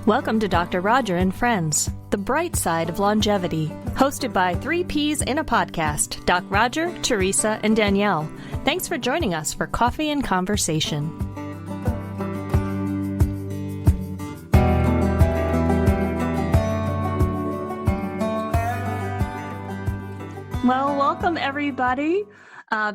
Welcome to Dr. Roger and Friends, the bright side of longevity, hosted by 3 Ps in a podcast, Doc Roger, Teresa, and Danielle. Thanks for joining us for coffee and conversation. Well, welcome everybody.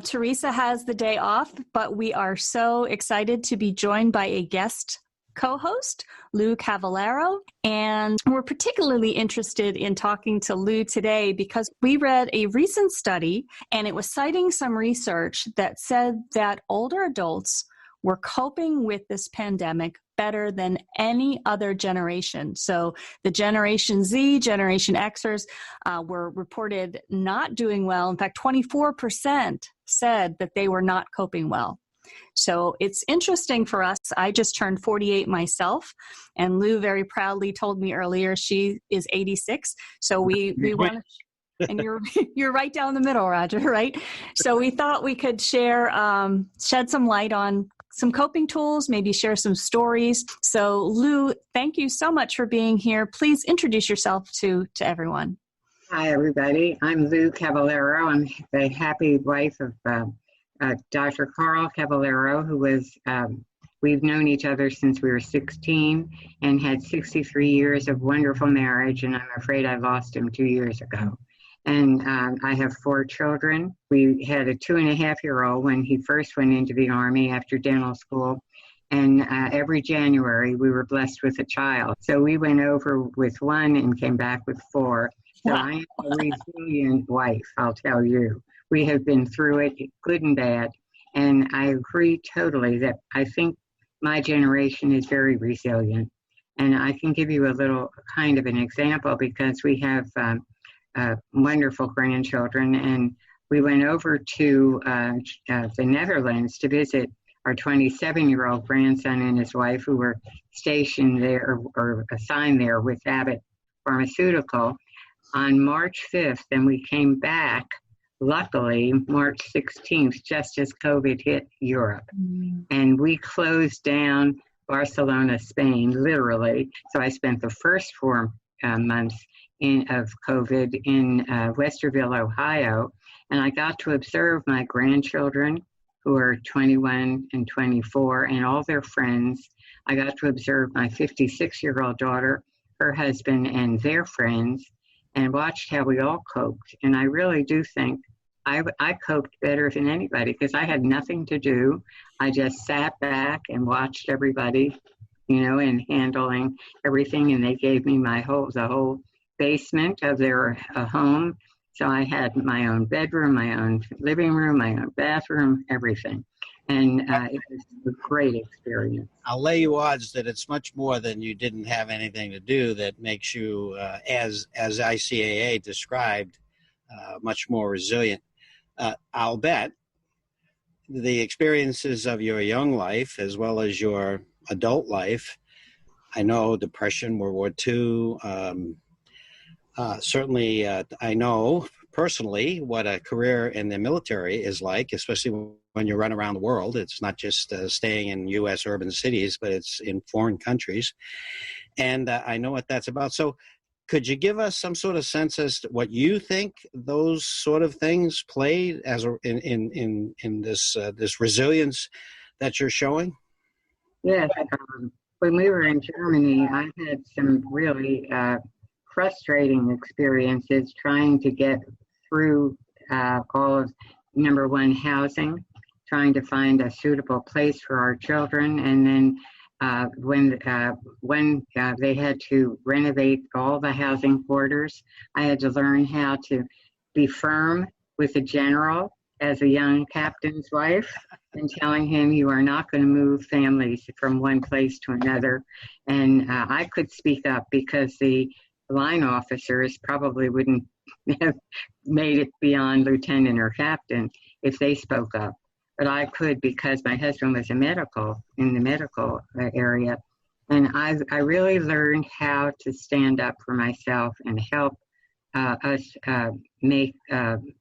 Teresa has the day off, but we are so excited to be joined by a guest co-host, Lu Cavallaro, and we're particularly interested in talking to Lu today because we read a recent study and it was citing some research that said that older adults were coping with this pandemic better than any other generation. So the Generation Z, Generation Xers were reported not doing well. In fact, 24% said that they were not coping well. So it's interesting for us. I just turned 48 myself, and Lu very proudly told me earlier she is 86. So we want to, and you're right down the middle, Roger, right? So we thought we could share, shed some light on some coping tools, maybe share some stories. So Lu, thank you so much for being here. Please introduce yourself to everyone. Hi, everybody. I'm Lu Cavallaro. I'm the happy wife of Dr. Carl Cavallaro, who was, we've known each other since we were 16 and had 63 years of wonderful marriage, and I'm afraid I lost him 2 years ago. And I have 4 children. We had a 2.5-year-old when he first went into the Army after dental school. And every January, we were blessed with a child. So we went over with 1 and came back with 4. So I am a resilient wife, I'll tell you. We have been through it, good and bad. And I agree totally that I think my generation is very resilient. And I can give you a little kind of an example because we have wonderful grandchildren. And we went over to the Netherlands to visit our 27-year-old grandson and his wife who were stationed there or assigned there with Abbott Pharmaceutical on March 5th. And we came back, luckily, March 16th, just as COVID hit Europe. And we closed down Barcelona, Spain, literally. So I spent the first 4 months of COVID in Westerville, Ohio. And I got to observe my grandchildren who are 21 and 24 and all their friends. I got to observe my 56-year-old daughter, her husband, and their friends, and watched how we all coped. And I really do think I coped better than anybody because I had nothing to do. I just sat back and watched everybody, and handling everything. And they gave me the whole basement of their home. So I had my own bedroom, my own living room, my own bathroom, everything. And it was a great experience. I'll lay you odds that it's much more than you didn't have anything to do that makes you, as ICAA described, much more resilient. I'll bet the experiences of your young life as well as your adult life, I know depression, World War II, certainly I know personally what a career in the military is like, especially when you run around the world. It's not just staying in U.S. urban cities, but it's in foreign countries. And I know what that's about. So could you give us some sort of sense as to what you think those sort of things played as in this resilience that you're showing? Yes. When we were in Germany, I had some really frustrating experiences trying to get through all of, number one, housing, trying to find a suitable place for our children. And then when they had to renovate all the housing quarters, I had to learn how to be firm with the general as a young captain's wife and telling him you are not going to move families from one place to another. And I could speak up because the line officers probably wouldn't have made it beyond lieutenant or captain if they spoke up. But I could because my husband was in the medical area. And I really learned how to stand up for myself and help us make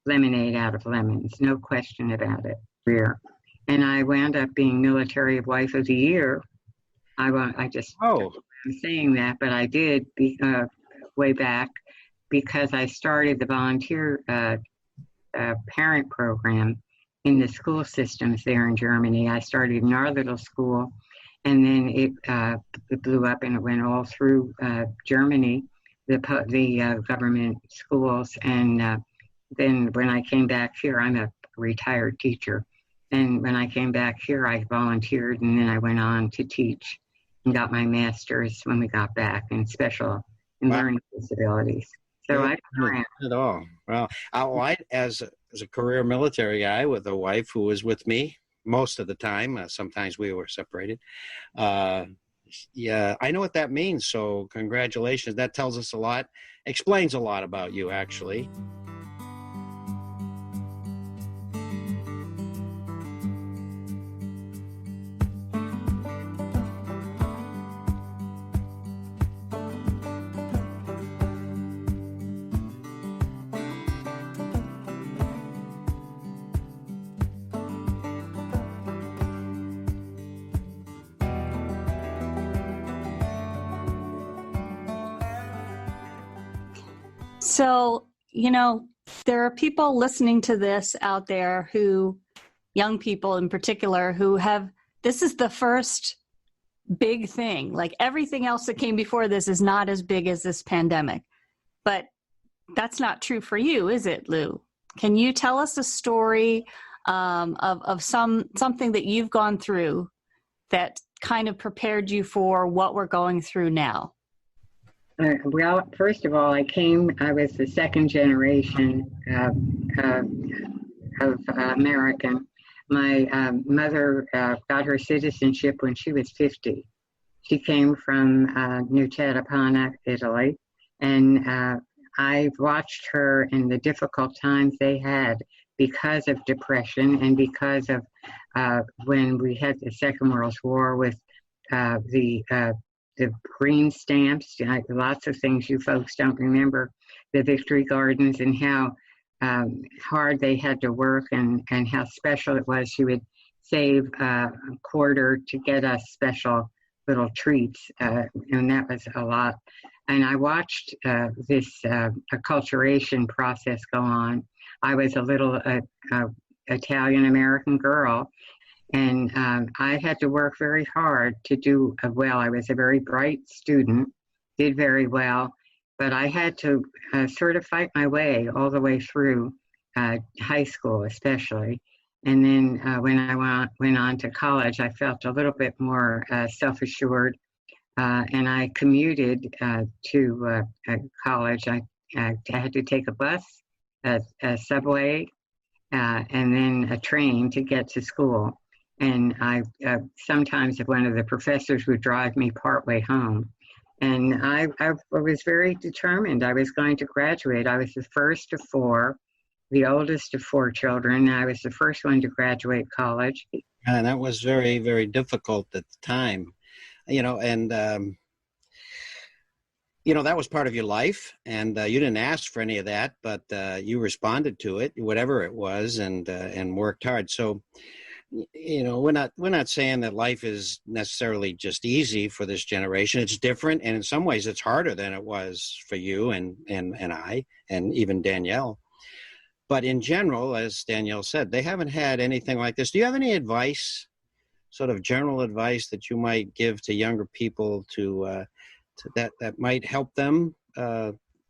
lemonade out of lemons, no question about it. And I wound up being Military Wife of the Year. I just I'm saying that, but I did way back because I started the volunteer parent program in the school systems there in Germany. I started in our little school, and then it blew up and it went all through Germany, the government schools. And then when I came back here, I'm a retired teacher. And when I came back here, I volunteered, and then I went on to teach and got my master's when we got back in special and learning disabilities. So I ran at all. Well, as a career military guy with a wife who was with me most of the time, sometimes we were separated. Yeah, I know what that means. So congratulations. That tells us a lot, explains a lot about you, actually. So, there are people listening to this out there young people in particular, this is the first big thing. Like everything else that came before this is not as big as this pandemic. But that's not true for you, is it, Lou? Can you tell us a story of something that you've gone through that kind of prepared you for what we're going through now? Well, first of all, I was the second generation of American. My mother got her citizenship when she was 50. She came from New Tadapana, Italy, and I watched her in the difficult times they had because of depression and because of when we had the Second World War with the green stamps, lots of things you folks don't remember, the Victory Gardens, and how hard they had to work and how special it was. She would save a quarter to get us special little treats, and that was a lot. And I watched this acculturation process go on. I was a little Italian-American girl, and I had to work very hard to do well. I was a very bright student, did very well, but I had to sort of fight my way all the way through high school especially. And then when I went on to college, I felt a little bit more self-assured, and I commuted to college. I had to take a bus, a subway, and then a train to get to school. And I sometimes one of the professors would drive me partway home. And I was very determined. I was going to graduate. I was the first of four, the oldest of four children. I was the first one to graduate college. And that was very, very difficult at the time, and that was part of your life, and you didn't ask for any of that, but you responded to it, whatever it was, and worked hard. So, we're not saying that life is necessarily just easy for this generation. It's different, and in some ways it's harder than it was for you and I, and even Danielle. But in general, as Danielle said, they haven't had anything like this. Do you have any advice, sort of general advice that you might give to younger people to that might help them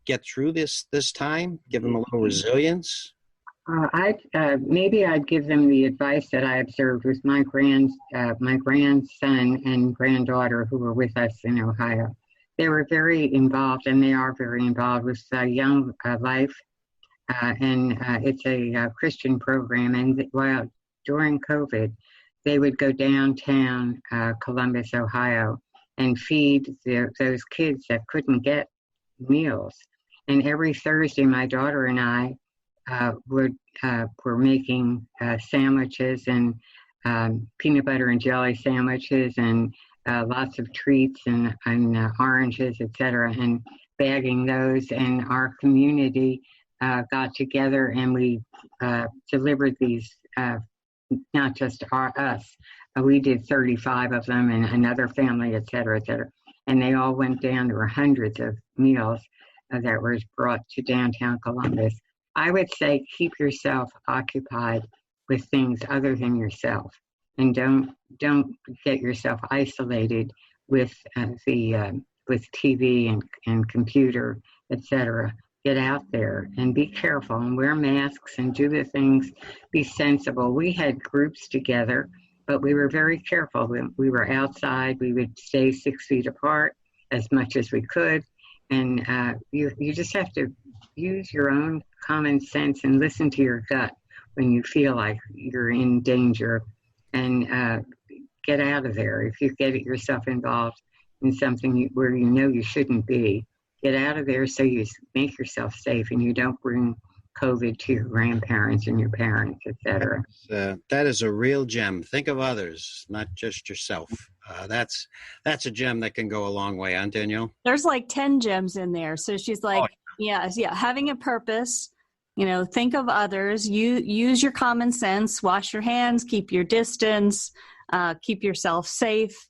get through this time, give them a little resilience? Maybe I'd give them the advice that I observed with my grandson and granddaughter who were with us in Ohio. They were very involved, and they are very involved with Young Life, and it's a Christian program. And while during COVID, they would go downtown Columbus, Ohio, and feed those kids that couldn't get meals. And every Thursday, my daughter and I were making sandwiches and peanut butter and jelly sandwiches and lots of treats and oranges, etc., and bagging those. And our community got together and we delivered these, not just us. We did 35 of them and another family, etc., etc. and they all went down. There were hundreds of meals that were brought to downtown Columbus. I would say keep yourself occupied with things other than yourself, and don't get yourself isolated with with TV and computer, etc. Get out there and be careful and wear masks and do the things. Be sensible. We had groups together, but we were very careful. When we were outside, we would stay 6 feet apart as much as we could. And you just have to use your own common sense and listen to your gut when you feel like you're in danger, and get out of there. If you get yourself involved in something where you know you shouldn't be, get out of there so you make yourself safe and you don't bring COVID to your grandparents and your parents, etc. That is a real gem. Think of others, not just yourself. That's a gem that can go a long way, huh, Danielle? There's like 10 gems in there. So she's like, yeah, having a purpose, think of others, use your common sense, wash your hands, keep your distance, keep yourself safe.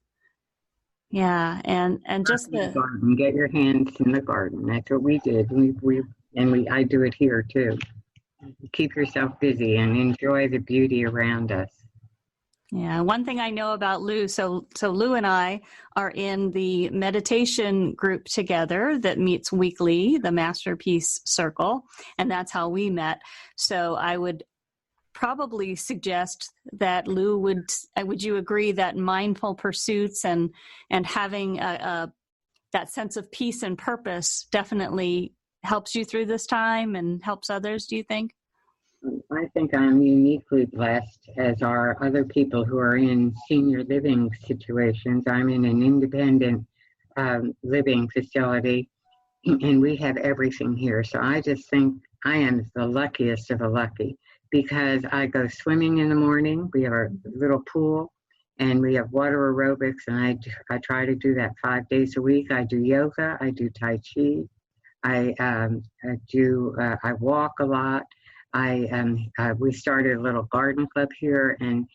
Yeah, and just the garden. Get your hands in the garden. That's what we did. I do it here too. Keep yourself busy and enjoy the beauty around us. Yeah, one thing I know about Lu, so Lu and I are in the meditation group together that meets weekly, the Masterpiece Circle, and that's how we met. So I would probably suggest that Lu, would you agree that mindful pursuits and having that sense of peace and purpose definitely helps you through this time and helps others, do you think? I think I'm uniquely blessed, as are other people who are in senior living situations. I'm in an independent living facility, and we have everything here. So I just think I am the luckiest of the lucky, because I go swimming in the morning. We have a little pool, and we have water aerobics, and I try to do that 5 days a week. I do yoga, I do Tai Chi, I walk a lot. We started a little garden club here, and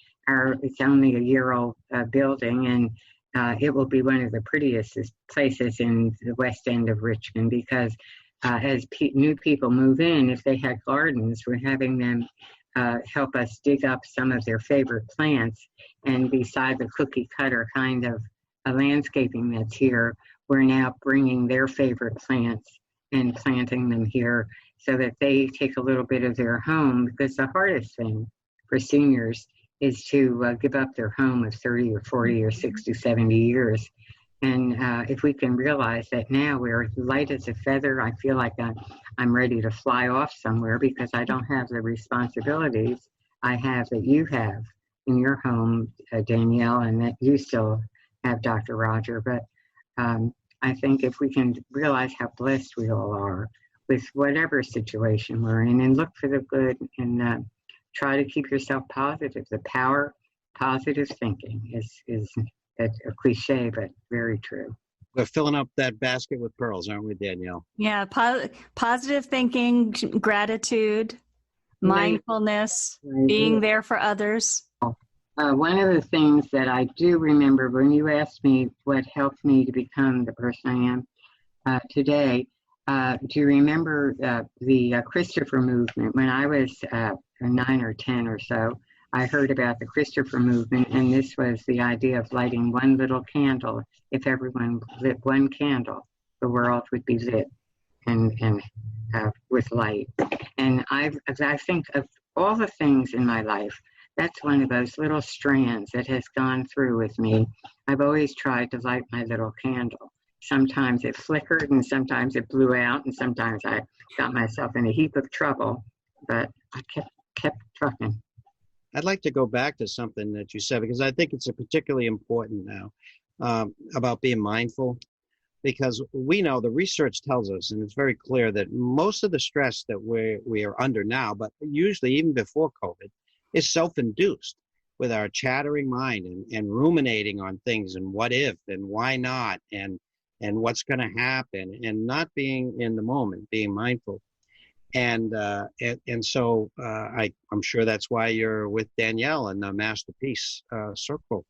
it's only a year-old building, and it will be one of the prettiest places in the west end of Richmond, because as new people move in, if they had gardens, we're having them help us dig up some of their favorite plants, and beside the cookie cutter kind of landscaping that's here, we're now bringing their favorite plants and planting them here, so that they take a little bit of their home, because the hardest thing for seniors is to give up their home of 30 or 40 or 60, 70 years. And if we can realize that now we're light as a feather, I feel like I'm ready to fly off somewhere, because I don't have the responsibilities I have that you have in your home, Danielle, and that you still have, Dr. Roger. But I think if we can realize how blessed we all are with whatever situation we're in, and look for the good, and try to keep yourself positive. The power positive thinking is a cliche, but very true. We're filling up that basket with pearls, aren't we, Danielle? Yeah, positive thinking, gratitude, mindfulness, being there for others. One of the things that I do remember when you asked me what helped me to become the person I am today, do you remember the Christopher movement? When I was 9 or 10 or so, I heard about the Christopher movement, and this was the idea of lighting one little candle. If everyone lit one candle, the world would be lit and with light. And I think of all the things in my life, that's one of those little strands that has gone through with me. I've always tried to light my little candle. Sometimes it flickered, and sometimes it blew out, and sometimes I got myself in a heap of trouble, but I kept trucking. I'd like to go back to something that you said, because I think it's particularly important now about being mindful, because we know the research tells us, and it's very clear, that most of the stress that we are under now, but usually even before COVID, is self-induced, with our chattering mind and ruminating on things, and what if and why not, and what's going to happen, and not being in the moment, being mindful. And so I'm sure that's why you're with Danielle in the Masterpiece Circle.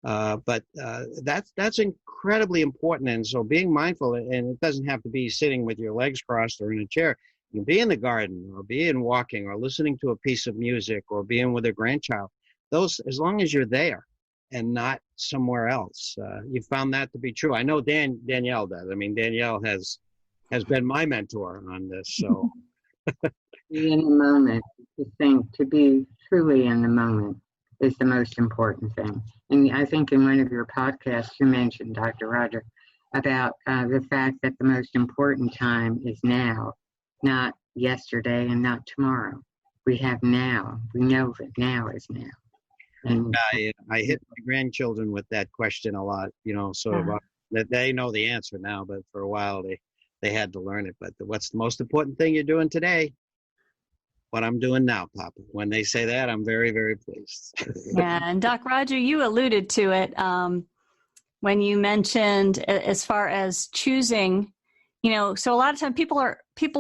But that's incredibly important. And so being mindful, and it doesn't have to be sitting with your legs crossed or in a chair. You can be in the garden or be in walking or listening to a piece of music or being with a grandchild. Those, as long as you're there and not somewhere else. You found that to be true. I know Danielle does. I mean, Danielle has been my mentor on this. So be in the moment, to be truly in the moment is the most important thing. And I think in one of your podcasts you mentioned, Dr. Roger, about the fact that the most important time is now, not yesterday and not tomorrow. We have now. We know that now is now. And I hit my grandchildren with that question a lot, that they know the answer now, but for a while they had to learn it. But what's the most important thing you're doing today? What I'm doing now, Papa. When they say that, I'm very, very pleased. Yeah, and Doc Roger, you alluded to it when you mentioned as far as choosing, so a lot of times people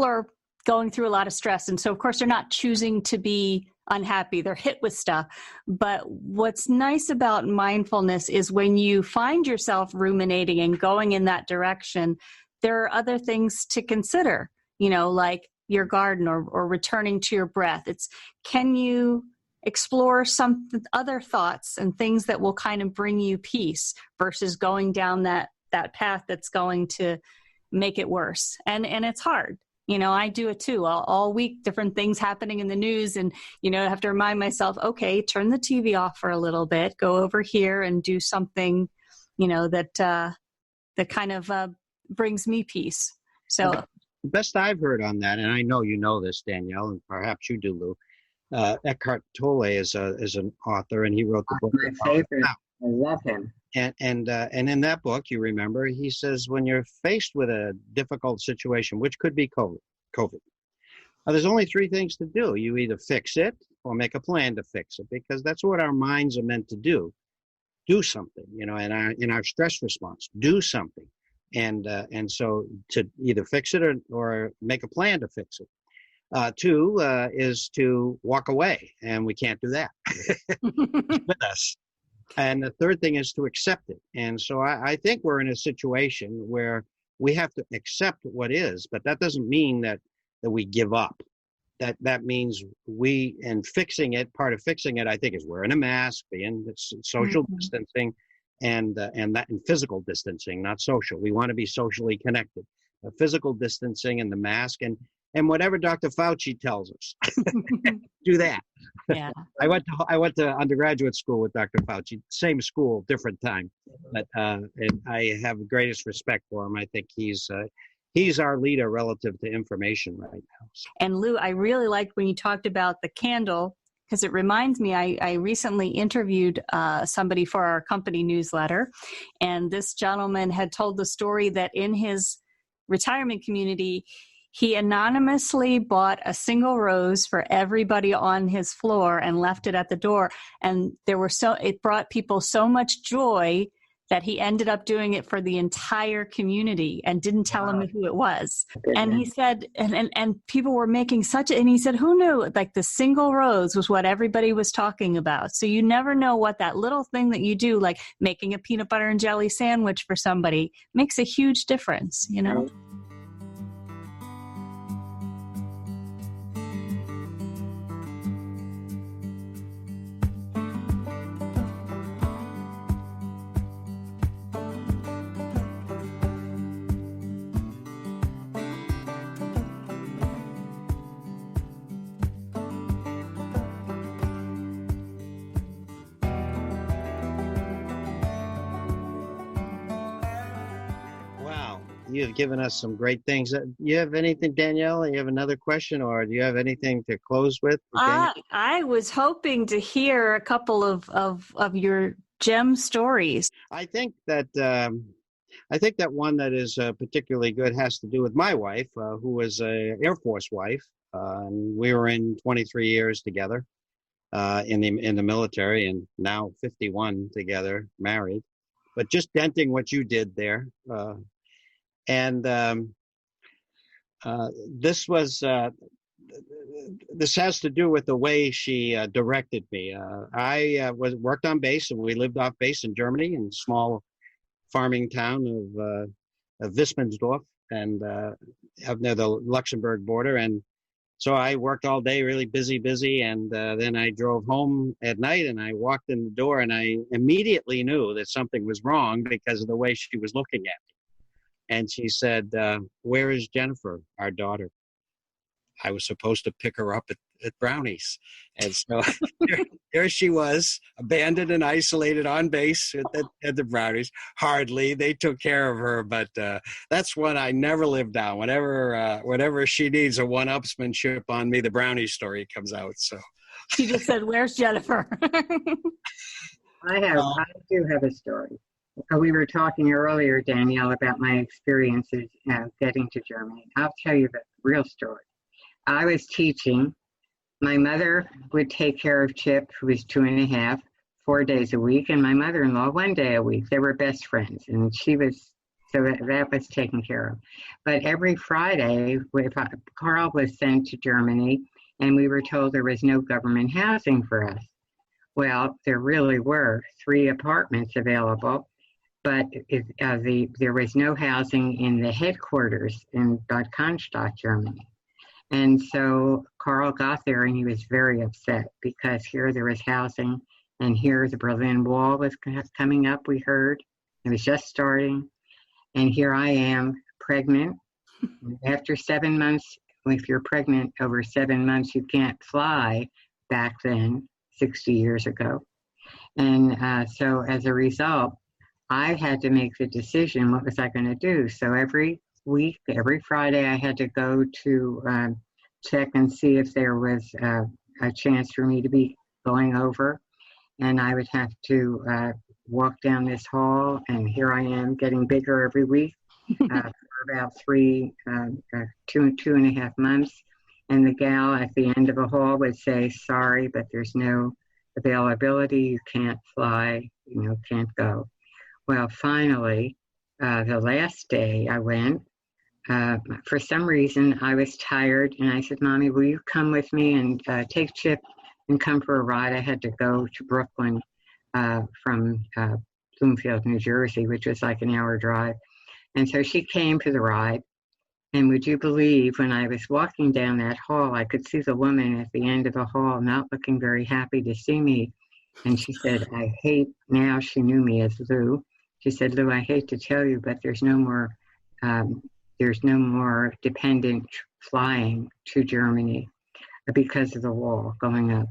are going through a lot of stress. And so of course they're not choosing to be unhappy. They're hit with stuff. But what's nice about mindfulness is when you find yourself ruminating and going in that direction, there are other things to consider, like your garden or returning to your breath. Can you explore some other thoughts and things that will kind of bring you peace versus going down that path that's going to make it worse. And it's hard. I do it too. All week, different things happening in the news. And, I have to remind myself, okay, turn the TV off for a little bit, go over here and do something, that kind of brings me peace. So the best I've heard on that, and I know you know this, Danielle, and perhaps you do, Lou, Eckhart Tolle is an author, and he wrote the book. My favorite. I love him. And in that book, you remember, he says, when you're faced with a difficult situation, which could be COVID, there's only three things to do. You either fix it or make a plan to fix it, because that's what our minds are meant to do. Do something, in our stress response, do something. And so to either fix it or make a plan to fix it. Two is to walk away, and we can't do that with us. And the third thing is to accept it. And so I think we're in a situation where we have to accept what is, but that doesn't mean that we give up. That means and fixing it, part of fixing it, I think, is wearing a mask, being social distancing, and physical distancing, not social. We want to be socially connected. Physical distancing and the mask and whatever Dr. Fauci tells us, do that. Yeah. I went to undergraduate school with Dr. Fauci, same school, different time, but and I have the greatest respect for him. I think he's our leader relative to information right now. And Lou, I really liked when you talked about the candle, because it reminds me, I recently interviewed somebody for our company newsletter, and this gentleman had told the story that in his retirement community, he anonymously bought a single rose for everybody on his floor and left it at the door. And it brought people so much joy that he ended up doing it for the entire community and didn't tell them who it was. And he said, and people were making and he said, who knew? Like the single rose was what everybody was talking about. So you never know what that little thing that you do, like making a peanut butter and jelly sandwich for somebody, makes a huge difference, You've given us some great things. You have anything, Danielle? You have another question, or do you have anything to close with? I was hoping to hear a couple of your gem stories. I think that one that is particularly good has to do with my wife, who was an Air Force wife. We were in 23 years together in the military, and now 51 together, married. But just denting what you did there. And this was this has to do with the way she directed me. I worked on base, and we lived off base in Germany, in a small farming town of Wismensdorf, and up near the Luxembourg border. And so I worked all day, really busy, and then I drove home at night, and I walked in the door, and I immediately knew that something was wrong because of the way she was looking at me. And she said, "Where is Jennifer, our daughter?" I was supposed to pick her up at Brownies. And so there she was, abandoned and isolated on base at the Brownies. Hardly. They took care of her, but that's one I never lived down. Whenever she needs a one-upsmanship on me, the Brownie story comes out. So She just said, "Where's Jennifer?" I do have a story. We were talking earlier, Danielle, about my experiences getting to Germany. I'll tell you the real story. I was teaching. My mother would take care of Chip, who was 2.5, 4 days a week, and my mother-in-law 1 day a week. They were best friends, and that was taken care of. But every Friday, Carl was sent to Germany, and we were told there was no government housing for us. Well, there really were 3 apartments available, but there was no housing in the headquarters in Bad Cannstatt, Germany. And so Carl got there, and he was very upset because here there was housing, and here the Berlin Wall was coming up, we heard. It was just starting. And here I am, pregnant. After 7 months, if you're pregnant over 7 months, you can't fly back then, 60 years ago. And so as a result, I had to make the decision, what was I going to do? So every week, every Friday, I had to go to check and see if there was a chance for me to be going over. And I would have to walk down this hall, and here I am getting bigger every week for about 2.5 months. And the gal at the end of a hall would say, "Sorry, but there's no availability. You can't fly, can't go." Well, finally, the last day I went, for some reason, I was tired, and I said, "Mommy, will you come with me and take Chip and come for a ride?" I had to go to Brooklyn from Bloomfield, New Jersey, which was like an hour drive. And so she came for the ride. And would you believe, when I was walking down that hall, I could see the woman at the end of the hall not looking very happy to see me. And she said, now she knew me as Lou. She said, "Lou, I hate to tell you, but there's no more dependent flying to Germany because of the wall going up."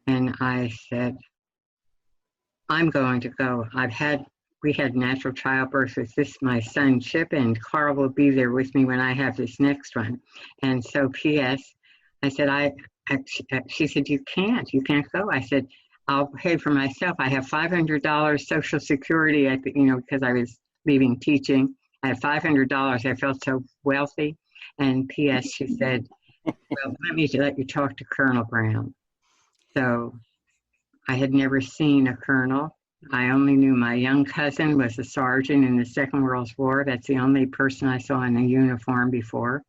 And I said, "I'm going to go. We had natural childbirth with my son Chip, and Carl will be there with me when I have this next one." And so P.S., I said, she said, you can't go." I said, "I'll pay for myself. I have $500 Social Security because I was leaving teaching. I had $500. I felt so wealthy." And P.S., she said, "Well, let me let you talk to Colonel Brown." So I had never seen a colonel. I only knew my young cousin was a sergeant in the Second World War. That's the only person I saw in a uniform before.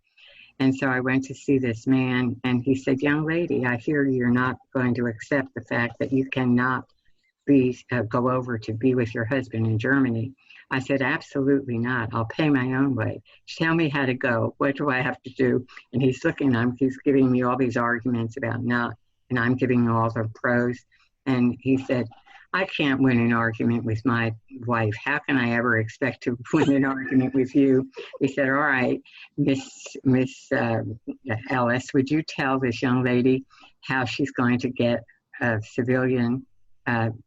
And so I went to see this man, and he said, "Young lady, I hear you're not going to accept the fact that you cannot go over to be with your husband in Germany." I said, "Absolutely not. I'll pay my own way. Tell me how to go. What do I have to do?" And he's he's giving me all these arguments about not, and I'm giving all the pros. And he said, "I can't win an argument with my wife. How can I ever expect to win an argument with you?" He said, "All right, Miss Ellis, would you tell this young lady how she's going to get a civilian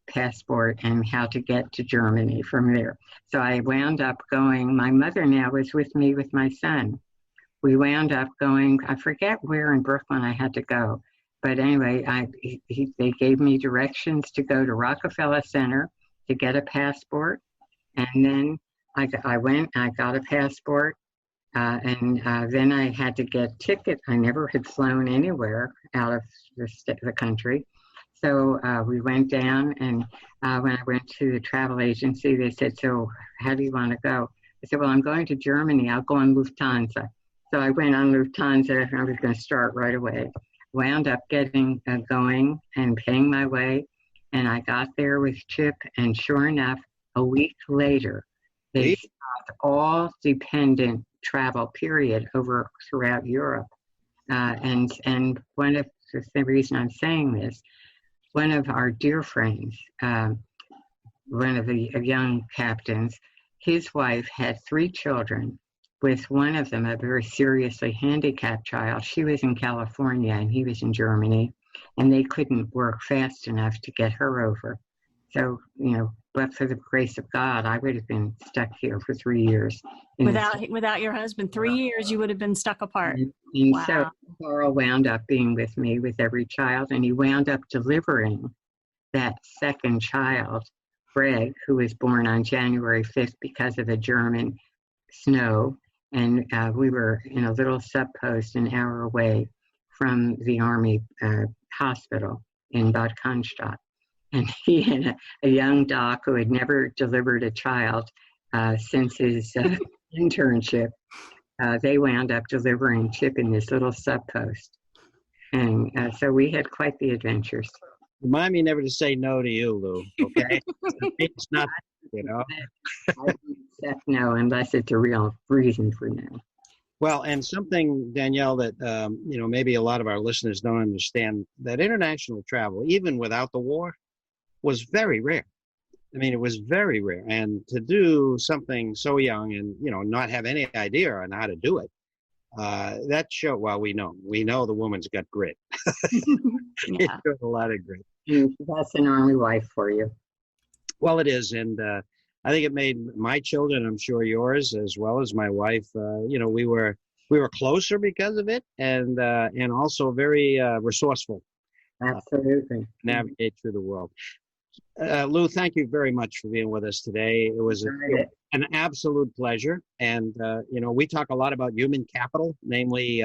passport and how to get to Germany from there?" So I wound up going. My mother now was with me with my son. We wound up going, I forget where in Brooklyn I had to go. But anyway, they gave me directions to go to Rockefeller Center to get a passport. And then I went, I got a passport, and then I had to get tickets. I never had flown anywhere out of the country. So we went down, and when I went to the travel agency, they said, "So how do you want to go?" I said, "Well, I'm going to Germany. I'll go on Lufthansa." So I went on Lufthansa, and I was going to start right away. Wound up getting going and paying my way, and I got there with Chip, and sure enough, a week later, they stopped all dependent travel, period, over throughout Europe. And one of the reason I'm saying this, one of our dear friends, one of the young captains, his wife had 3 children, with one of them a very seriously handicapped child. She was in California and he was in Germany, and they couldn't work fast enough to get her over. So, but for the grace of God, I would have been stuck here for 3 years. Without your husband, 3 years, you would have been stuck apart. And wow. So Carl wound up being with me with every child, and he wound up delivering that second child, Greg, who was born on January 5th because of a German snow. And we were in a little sub-post an hour away from the Army hospital in Bad Cannstatt. And he had a young doc who had never delivered a child since his internship. They wound up delivering Chip in this little sub-post. And so we had quite the adventures. Remind me never to say no to you, Lou, okay? It's not, I wouldn't accept no unless it's a real reason for no. Well, and something, Danielle, that, maybe a lot of our listeners don't understand, that international travel, even without the war, was very rare. I mean, it was very rare. And to do something so young and, not have any idea on how to do it, that show, well, we know the woman's got grit. It showed a lot of grit. That's an Army wife for you. Well, it is. And I think it made my children, I'm sure yours, as well as my wife, we were closer because of it, and also very resourceful. Absolutely. Navigate through the world. Lou, thank you very much for being with us today. It was an absolute pleasure. And, we talk a lot about human capital, namely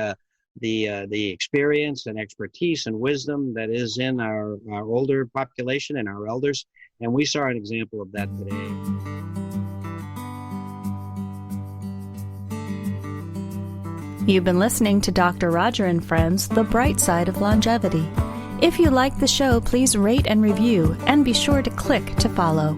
the experience and expertise and wisdom that is in our older population and our elders. And we saw an example of that today. You've been listening to Dr. Roger and Friends, The Bright Side of Longevity. If you like the show, please rate and review, and be sure to click to follow.